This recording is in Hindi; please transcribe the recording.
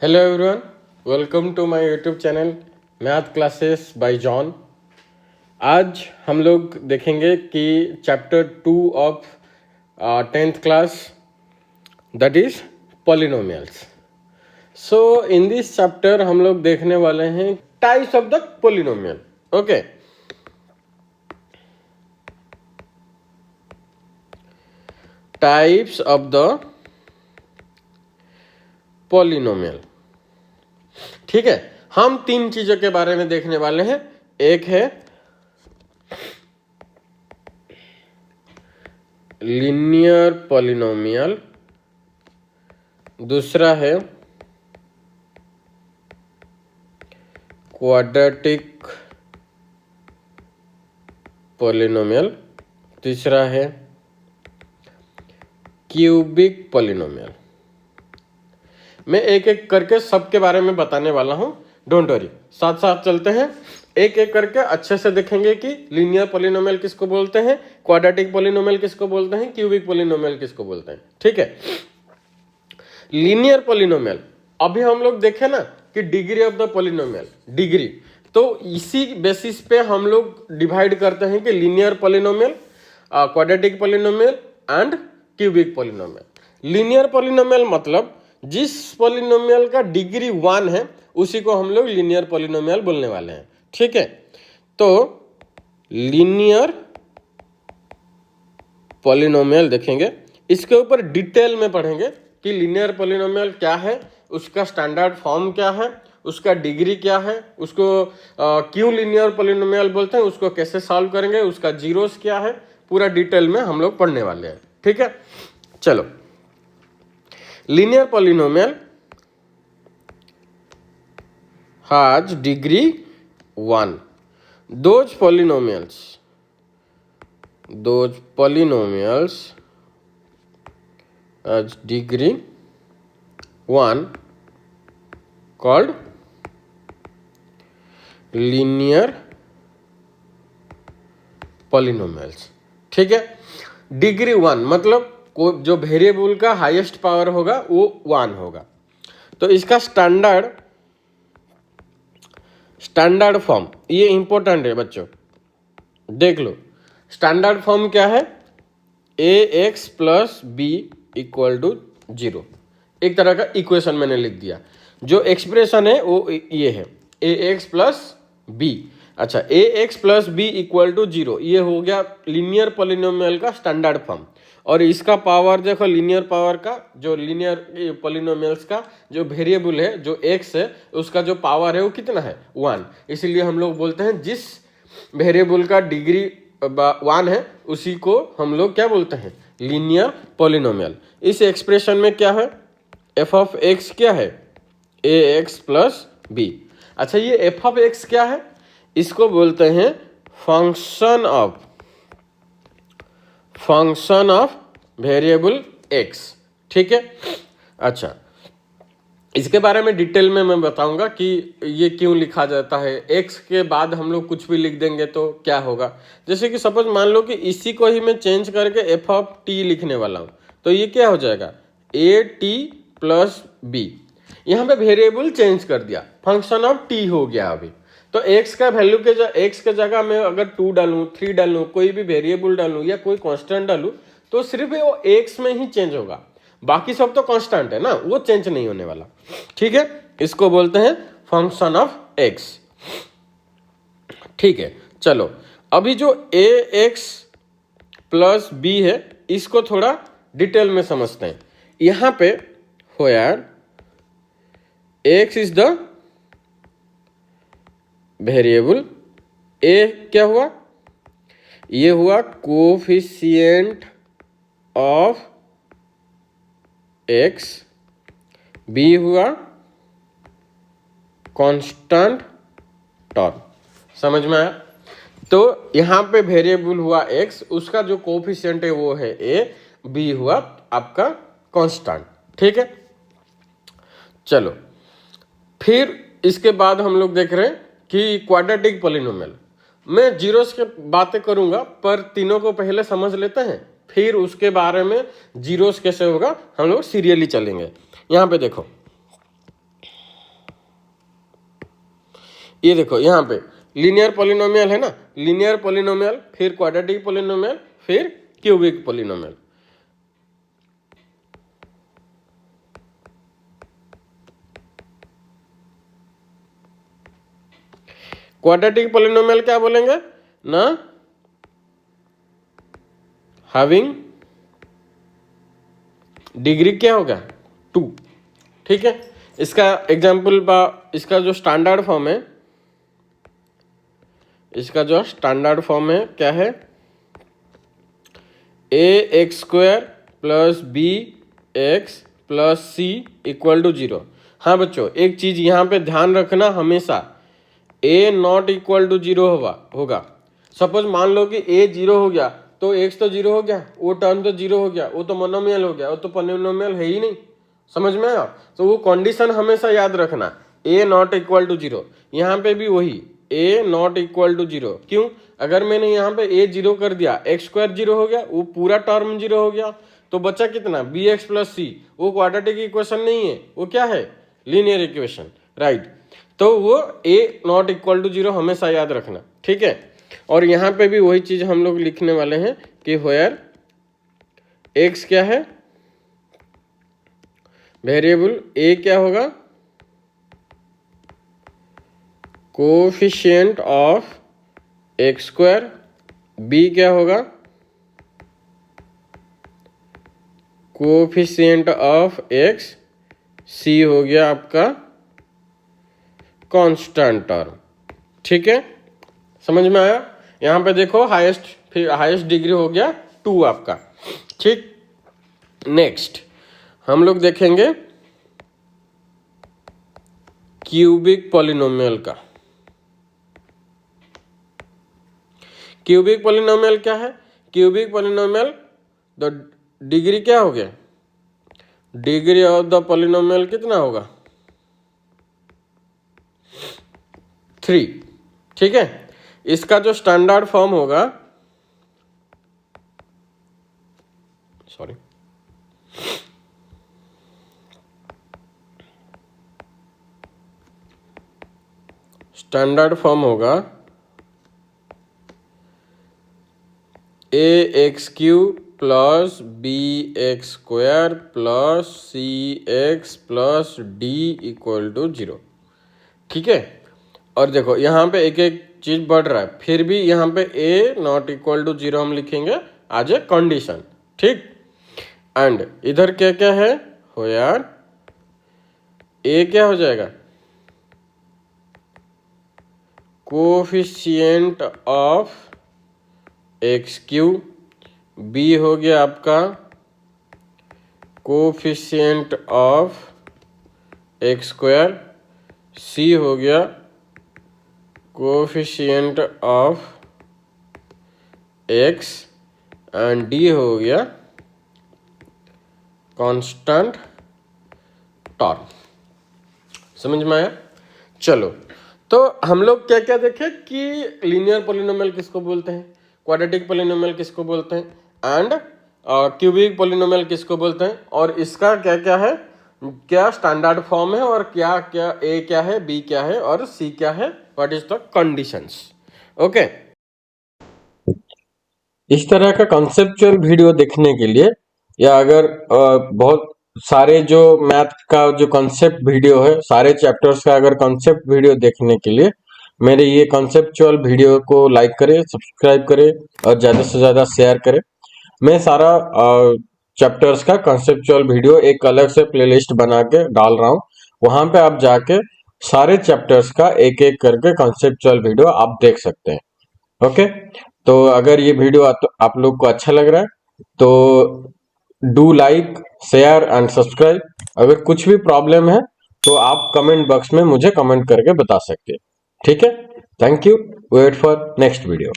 Hello everyone, welcome to my YouTube channel math classes by John. आज हम लोग देखेंगे कि chapter 2 of 10th class, that is polynomials. So in this chapter हम लोग देखने वाले हैं types of the polynomial. Okay, types of the polynomial. ठीक है, हम तीन चीजों के बारे में देखने वाले हैं। एक है लीनियर पॉलिनोमियल, दूसरा है क्वाड्रेटिक पॉलिनोमियल, तीसरा है क्यूबिक पॉलिनोमियल। मैं एक एक करके सबके बारे में बताने वाला हूं, डोंट वरी, साथ साथ चलते हैं। एक एक करके अच्छे से देखेंगे कि लीनियर पॉलिनोमियल किसको बोलते हैं, क्वाड्रेटिक पॉलिनोमियल किसको बोलते हैं, क्यूबिक पॉलिनोमियल किसको बोलते हैं। ठीक है, लीनियर पॉलिनोमियल अभी हम लोग देखे ना कि degree of the polynomial, degree, तो इसी बेसिस पे हम लोग डिवाइड करते हैं कि linear polynomial, quadratic polynomial and cubic polynomial. Linear polynomial मतलब जिस पॉलिनोमियल का डिग्री 1 है उसी को हम लोग लीनियर पॉलिनोमियल बोलने वाले हैं। ठीक है, तो लीनियर पॉलिनोमियल देखेंगे, इसके ऊपर डिटेल में पढ़ेंगे कि लीनियर पॉलिनोमियल क्या है, उसका स्टैंडर्ड फॉर्म क्या है, उसका डिग्री क्या है, उसको क्यों लीनियर पॉलिनोमियल बोलते हैं, उसको कैसे सॉल्व करेंगे, उसका जीरोस क्या है, पूरा डिटेल में हम लोग पढ़ने वाले हैं। ठीक है, चलो। Linear polynomial has degree 1. Those polynomials has degree 1 called linear polynomials. ठीक है, डिग्री 1 मतलब जो वेरिएबल का हाईएस्ट पावर होगा वो 1 होगा। तो इसका स्टैंडर्ड फॉर्म, ये इंपॉर्टेंट है बच्चों, देख लो। स्टैंडर्ड फॉर्म क्या है, ax plus b equal to 0। एक तरह का इक्वेशन मैंने लिख दिया। जो एक्सप्रेशन है वो ये है ax प्लस बी। अच्छा, ax plus b equal to 0, ये हो गया लीनियर पॉलिनोमियल का स्टैंडर्ड फॉर्म। और इसका पावर देखो, लीनियर पावर का, जो लीनियर पॉलिनोमियल्स का जो वेरिएबल है, जो x है, उसका जो पावर है वो कितना है, 1। इसीलिए हम लोग बोलते हैं जिस वेरिएबल का डिग्री 1 है उसी को हम लोग क्या बोलते हैं, लीनियर पॉलिनोमियल। इस एक्सप्रेशन में क्या है, f ऑफ x क्या है, ax प्लस बी। अच्छा, ये f ऑफ x क्या है, इसको बोलते हैं फंक्शन ऑफ वेरिएबल x। ठीक है, अच्छा, इसके बारे में डिटेल में मैं बताऊंगा कि ये क्यों लिखा जाता है। x के बाद हम लोग कुछ भी लिख देंगे तो क्या होगा, जैसे कि सपोज मान लो कि इसी को ही मैं चेंज करके f ऑफ t लिखने वाला हूं, तो ये क्या हो जाएगा, a t प्लस b। यहाँ पे वेरिएबल चेंज कर दिया, फंक्शन ऑफ t हो गया अभी। तो x का वैल्यू के x के जगह में अगर 2 डालूं, 3 डालूं, कोई भी वेरिएबल डालूं या कोई कांस्टेंट डालूं, तो सिर्फ वो x में ही चेंज होगा, बाकी सब तो कांस्टेंट है ना, वो चेंज नहीं होने वाला। ठीक है, इसको बोलते हैं फंक्शन ऑफ x। ठीक है, चलो, अभी जो ax प्लस b है इसको थोड़ा डिटेल में समझते हैं। यहां पे हो यार, x is the variable, a क्या हुआ, ये हुआ कोफिशिएंट ऑफ x, b हुआ कांस्टेंट टर्म। समझ में आया? तो यहां पे वेरिएबल हुआ x, उसका जो कोफिशिएंट है वो है a, b हुआ आपका कांस्टेंट। ठीक है, चलो, फिर इसके बाद हम लोग देख रहे हैं कि क्वाड्रेटिक पॉलिनोमियल। मैं जीरोस के बातें करूंगा, पर तीनों को पहले समझ लेते हैं, फिर उसके बारे में जीरोस कैसे होगा हम लोग सीरियली चलेंगे। यहाँ पे देखो, ये देखो यहाँ पे लीनियर पॉलिनोमियल है ना, लीनियर पॉलिनोमियल, फिर क्वाड्रेटिक पॉलिनोमियल, फिर क्यूबिक पॉलिनोमियल। क्वाड्रेटिक पॉलिनोमियल क्या बोलेंगे ना, हैविंग डिग्री क्या होगा 2। ठीक है, इसका एग्जाम्पल इसका जो स्टैंडर्ड फॉर्म है, इसका जो स्टैंडर्ड फॉर्म है क्या है, ax² plus bx plus c equal to 0। हाँ बच्चों, एक चीज यहाँ पे ध्यान रखना, हमेशा a नॉट इक्वल टू 0 होगा। सपोज मान लो कि a 0 हो गया तो x तो 0 हो गया, वो टर्म तो 0 हो गया, वो तो मोनोमियल हो गया, वो तो पॉलिनोमियल है ही नहीं। समझ में आया? तो वो कंडीशन हमेशा याद रखना, a नॉट इक्वल टू 0। यहाँ पे भी वही a नॉट इक्वल टू 0। क्यों? अगर मैंने यहाँ पे a 0 कर दिया, x² 0 हो गया, वो पूरा टर्म 0 हो गया, तो बचा कितना bx प्लस c। वो क्वाड्रेटिक इक्वेशन नहीं है, वो क्या है, लीनियर इक्वेशन, राइट। तो वो a नॉट इक्वल टू 0 हमेशा याद रखना, ठीक है। और यहाँ पे भी वही चीज हम लोग लिखने वाले हैं कि व्हेयर x क्या है, वेरिएबल a क्या होगा, कोफिशिएंट ऑफ x², b क्या होगा, कोफिशिएंट ऑफ x, c हो गया आपका कांस्टेंट टर्म। ठीक है, समझ में आया? यहां पे देखो हाईएस्ट, फिर हाईएस्ट डिग्री हो गया 2 आपका। ठीक, नेक्स्ट हम लोग देखेंगे क्यूबिक पॉलिनोमियल का। क्यूबिक पॉलिनोमियल क्या है? क्यूबिक पॉलिनोमियल द डिग्री क्या हो गया, डिग्री ऑफ द पॉलिनोमियल कितना होगा 3। ठीक है, इसका जो स्टैंडर्ड फॉर्म होगा, सॉरी, स्टैंडर्ड फॉर्म होगा ax³ plus bx² plus cx plus d equal to 0। ठीक है, और देखो यहाँ पे एक एक चीज बढ़ रहा है, फिर भी यहाँ पे a नॉट इक्वल टू 0 हम लिखेंगे एज ए कंडीशन। ठीक, एंड इधर क्या क्या है हो यार, a क्या हो जाएगा, कोफिशिएंट ऑफ x³, b हो गया आपका कोफिशिएंट ऑफ x², c हो गया coefficient of x, and d हो गया कांस्टेंट टर्म। समझ में आया? चलो, तो हम लोग क्या क्या देखे कि लीनियर पॉलिनोमियल किसको बोलते हैं, क्वाड्रेटिक पॉलिनोमियल किसको बोलते हैं, एंड क्यूबिक पॉलिनोमियल किसको बोलते हैं, और इसका क्या क्या है, क्या स्टैंडर्ड फॉर्म है, और क्या क्या a क्या है, b क्या है, और c क्या है, what is the conditions. Okay, इस तरह का कॉन्सेप्चुअल वीडियो देखने के लिए, या अगर बहुत सारे जो मैथ का जो कॉन्सेप्ट वीडियो है, सारे चैप्टर्स का अगर कॉन्सेप्ट वीडियो देखने के लिए मेरे ये कॉन्सेप्चुअल वीडियो को लाइक करें, सब्सक्राइब करें और ज़्यादा से ज़्यादा शेयर करें। मैं सारा चैप्टर्स का कॉन्सेप्चुअल वीडियो एक अलग से प्लेलिस्ट बना के डाल रहा हूँ, वहां पे आप जाके सारे चैप्टर्स का एक एक करके कॉन्सेप्चुअल वीडियो आप देख सकते हैं। ओके, तो अगर ये वीडियो आप लोग को अच्छा लग रहा है तो do like, share and subscribe. अगर कुछ भी प्रॉब्लम है तो आप कमेंट बॉक्स में मुझे कमेंट करके बता सकते हैं। ठीक है, thank you, wait for next video.